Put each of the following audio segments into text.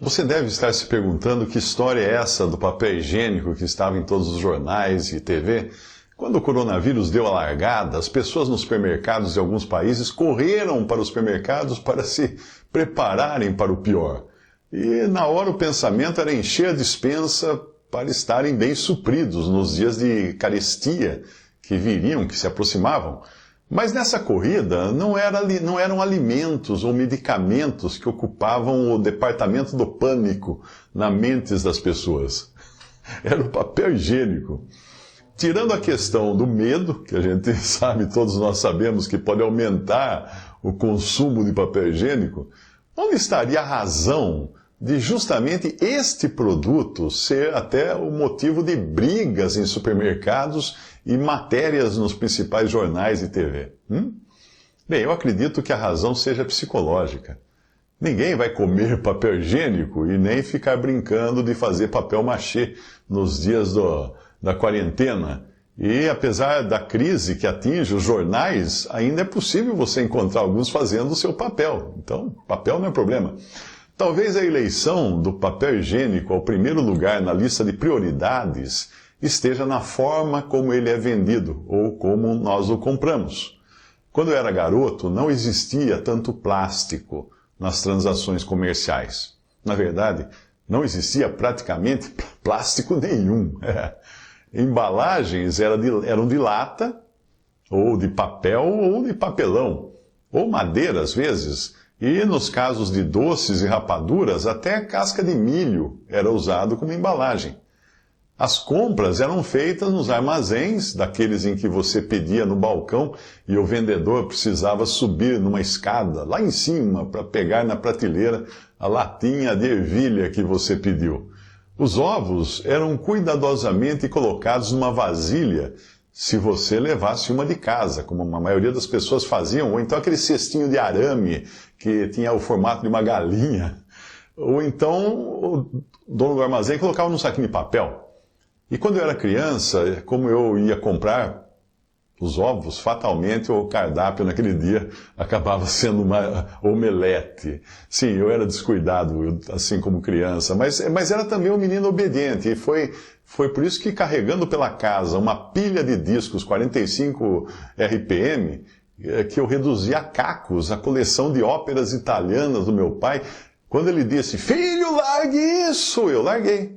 Você deve estar se perguntando que história é essa do papel higiênico que estava em todos os jornais e TV. Quando o coronavírus deu a largada, as pessoas nos supermercados de alguns países correram para os supermercados para se prepararem para o pior. E na hora o pensamento era encher a despensa para estarem bem supridos nos dias de carestia que se aproximavam. Mas nessa corrida não eram alimentos ou medicamentos que ocupavam o departamento do pânico na mentes das pessoas. Era o papel higiênico. Tirando a questão do medo, que a gente sabe, todos nós sabemos que pode aumentar o consumo de papel higiênico, onde estaria a razão de justamente este produto ser até o motivo de brigas em supermercados e matérias nos principais jornais e TV? Bem, eu acredito que a razão seja psicológica. Ninguém vai comer papel higiênico e nem ficar brincando de fazer papel machê nos dias da quarentena. E apesar da crise que atinge os jornais, ainda é possível você encontrar alguns fazendo o seu papel. Então, papel não é problema. Talvez a eleição do papel higiênico ao primeiro lugar na lista de prioridades esteja na forma como ele é vendido ou como nós o compramos. Quando eu era garoto, não existia tanto plástico nas transações comerciais. Na verdade, não existia praticamente plástico nenhum. Embalagens eram de lata, ou de papel, ou de papelão, ou madeira às vezes, e nos casos de doces e rapaduras, até casca de milho era usado como embalagem. As compras eram feitas nos armazéns, daqueles em que você pedia no balcão e o vendedor precisava subir numa escada lá em cima para pegar na prateleira a latinha de ervilha que você pediu. Os ovos eram cuidadosamente colocados numa vasilha se você levasse uma de casa, como a maioria das pessoas faziam, ou então aquele cestinho de arame que tinha o formato de uma galinha, ou então o dono do armazém colocava num saquinho de papel. E quando eu era criança, como eu ia comprar os ovos, fatalmente o cardápio naquele dia acabava sendo uma omelete. Sim, eu era descuidado, assim como criança, mas era também um menino obediente. E foi por isso que, carregando pela casa uma pilha de discos 45 RPM, que eu reduzi a cacos a coleção de óperas italianas do meu pai. Quando ele disse, filho, largue isso! Eu larguei.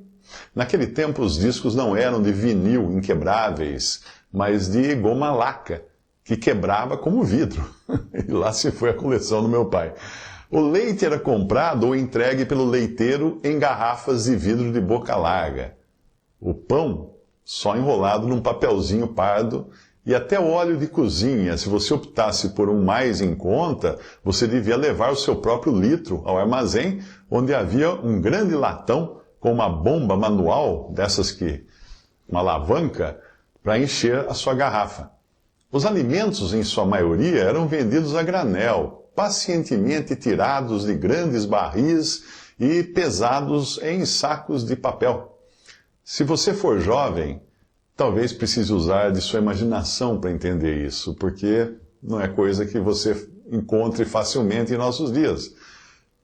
Naquele tempo, os discos não eram de vinil inquebráveis, mas de goma laca, que quebrava como vidro. E lá se foi a coleção do meu pai. O leite era comprado ou entregue pelo leiteiro em garrafas de vidro de boca larga. O pão, só enrolado num papelzinho pardo, e até o óleo de cozinha, se você optasse por um mais em conta, você devia levar o seu próprio litro ao armazém, onde havia um grande latão com uma bomba manual, uma alavanca, para encher a sua garrafa. Os alimentos, em sua maioria, eram vendidos a granel, pacientemente tirados de grandes barris e pesados em sacos de papel. Se você for jovem, talvez precise usar de sua imaginação para entender isso, porque não é coisa que você encontre facilmente em nossos dias.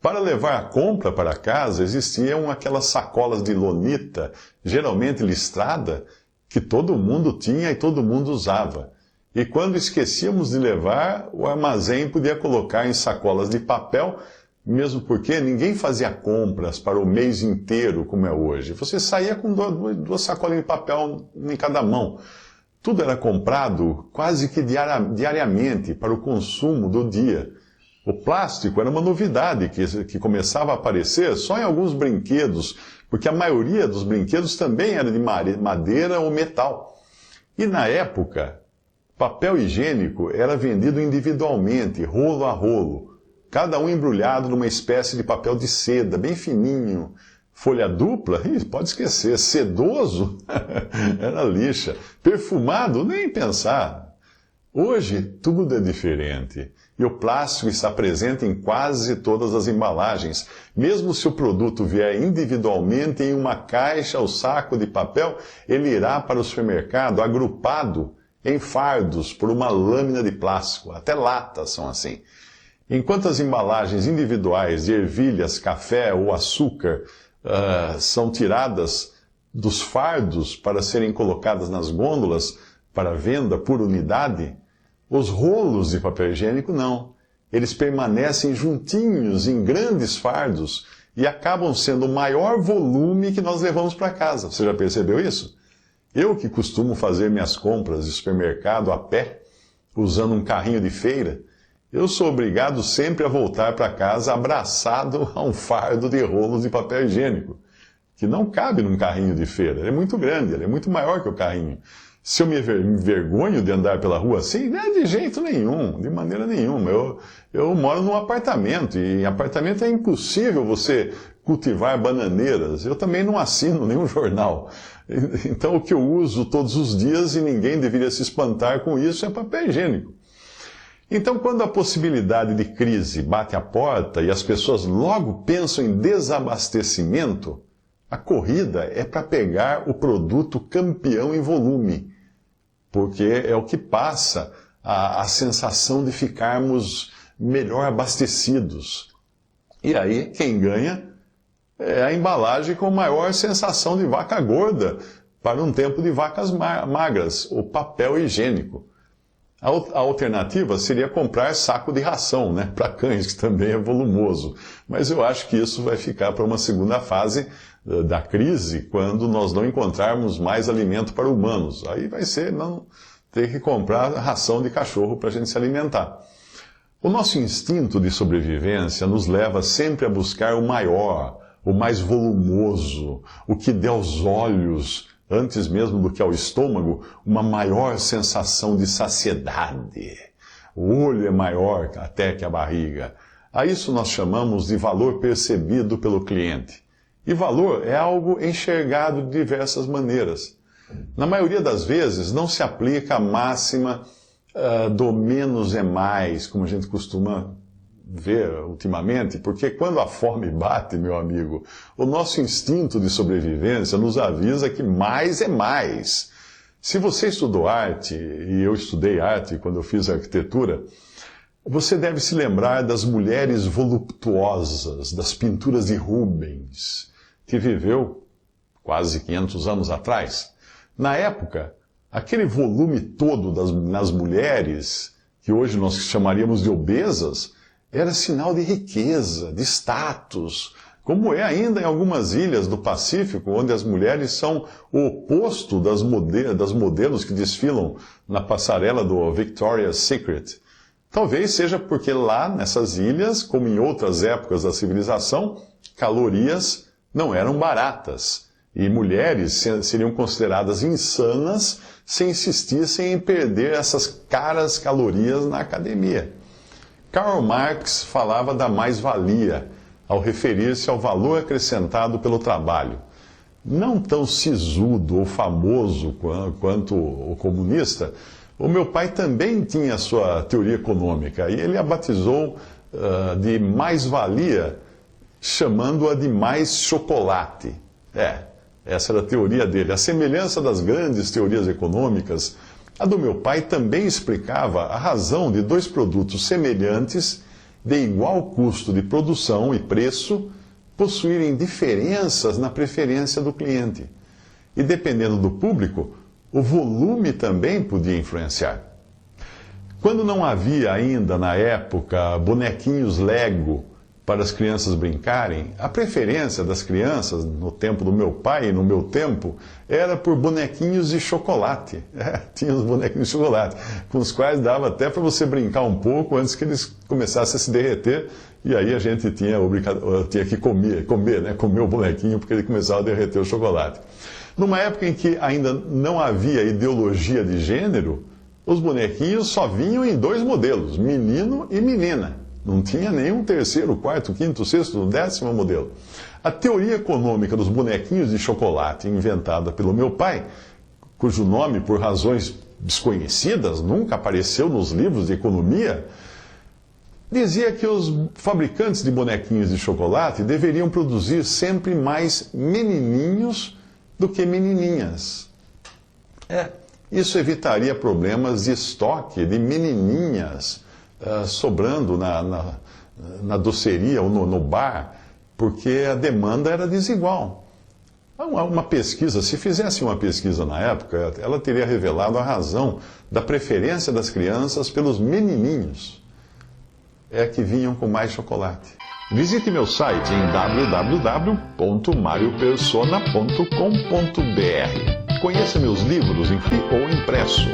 Para levar a compra para casa, existiam aquelas sacolas de lonita, geralmente listrada, que todo mundo tinha e todo mundo usava. E quando esquecíamos de levar, o armazém podia colocar em sacolas de papel, mesmo porque ninguém fazia compras para o mês inteiro, como é hoje. Você saía com duas sacolas de papel em cada mão. Tudo era comprado quase que diariamente para o consumo do dia. O plástico era uma novidade que começava a aparecer só em alguns brinquedos, porque a maioria dos brinquedos também era de madeira ou metal. E na época, papel higiênico era vendido individualmente, rolo a rolo, cada um embrulhado numa espécie de papel de seda, bem fininho. Folha dupla? Pode esquecer. Sedoso? Era lixa. Perfumado? Nem pensar. Hoje, tudo é diferente. E o plástico está presente em quase todas as embalagens. Mesmo se o produto vier individualmente em uma caixa ou saco de papel, ele irá para o supermercado agrupado em fardos por uma lâmina de plástico. Até latas são assim. Enquanto as embalagens individuais de ervilhas, café ou açúcar são tiradas dos fardos para serem colocadas nas gôndolas para venda por unidade, os rolos de papel higiênico não. Eles permanecem juntinhos em grandes fardos e acabam sendo o maior volume que nós levamos para casa. Você já percebeu isso? Eu que costumo fazer minhas compras de supermercado a pé, usando um carrinho de feira, eu sou obrigado sempre a voltar para casa abraçado a um fardo de rolos de papel higiênico, que não cabe num carrinho de feira. Ele é muito grande, ele é muito maior que o carrinho. Se eu me envergonho de andar pela rua assim, não é de jeito nenhum, de maneira nenhuma. Eu moro num apartamento, e em apartamento é impossível você cultivar bananeiras. Eu também não assino nenhum jornal. Então o que eu uso todos os dias, e ninguém deveria se espantar com isso, é papel higiênico. Então, quando a possibilidade de crise bate à porta e as pessoas logo pensam em desabastecimento, a corrida é para pegar o produto campeão em volume, porque é o que passa a sensação de ficarmos melhor abastecidos. E aí, quem ganha é a embalagem com maior sensação de vaca gorda para um tempo de vacas magras, o papel higiênico. A alternativa seria comprar saco de ração, né, para cães, que também é volumoso. Mas eu acho que isso vai ficar para uma segunda fase da crise, quando nós não encontrarmos mais alimento para humanos. Aí vai ser não ter que comprar ração de cachorro para a gente se alimentar. O nosso instinto de sobrevivência nos leva sempre a buscar o maior, o mais volumoso, o que dê aos olhos, antes mesmo do que ao estômago, uma maior sensação de saciedade. O olho é maior até que a barriga. A isso nós chamamos de valor percebido pelo cliente. E valor é algo enxergado de diversas maneiras. Na maioria das vezes, não se aplica a máxima do menos é mais, como a gente costuma ver ultimamente, porque quando a fome bate, meu amigo, o nosso instinto de sobrevivência nos avisa que mais é mais. Se você estudou arte, e eu estudei arte quando eu fiz arquitetura, você deve se lembrar das mulheres voluptuosas, das pinturas de Rubens, que viveu quase 500 anos atrás. Na época, aquele volume todo nas mulheres, que hoje nós chamaríamos de obesas, era sinal de riqueza, de status, como é ainda em algumas ilhas do Pacífico, onde as mulheres são o oposto das modelos que desfilam na passarela do Victoria's Secret. Talvez seja porque lá, nessas ilhas, como em outras épocas da civilização, calorias não eram baratas, e mulheres seriam consideradas insanas se insistissem em perder essas caras calorias na academia. Karl Marx falava da mais-valia, ao referir-se ao valor acrescentado pelo trabalho. Não tão sisudo ou famoso quanto o comunista, o meu pai também tinha sua teoria econômica, e ele a batizou de mais-valia, chamando-a de mais chocolate. Essa era a teoria dele. A semelhança das grandes teorias econômicas, a do meu pai também explicava a razão de dois produtos semelhantes, de igual custo de produção e preço, possuírem diferenças na preferência do cliente. E dependendo do público, o volume também podia influenciar. Quando não havia ainda, na época, bonequinhos Lego para as crianças brincarem, a preferência das crianças, no tempo do meu pai e no meu tempo, era por bonequinhos de chocolate. Tinha os bonequinhos de chocolate, com os quais dava até para você brincar um pouco antes que eles começassem a se derreter, e aí a gente tinha que comer o bonequinho, porque ele começava a derreter o chocolate. Numa época em que ainda não havia ideologia de gênero, os bonequinhos só vinham em dois modelos, menino e menina. Não tinha nenhum terceiro, quarto, quinto, sexto, 10º modelo. A teoria econômica dos bonequinhos de chocolate, inventada pelo meu pai, cujo nome, por razões desconhecidas, nunca apareceu nos livros de economia, dizia que os fabricantes de bonequinhos de chocolate deveriam produzir sempre mais menininhos do que menininhas. Isso evitaria problemas de estoque de menininhas sobrando na doceria ou no bar, porque a demanda era desigual. Uma pesquisa, se fizesse uma pesquisa na época, ela teria revelado a razão da preferência das crianças pelos menininhos. É que vinham com mais chocolate. Visite meu site em www.mariopersona.com.br. Conheça meus livros ou impresso.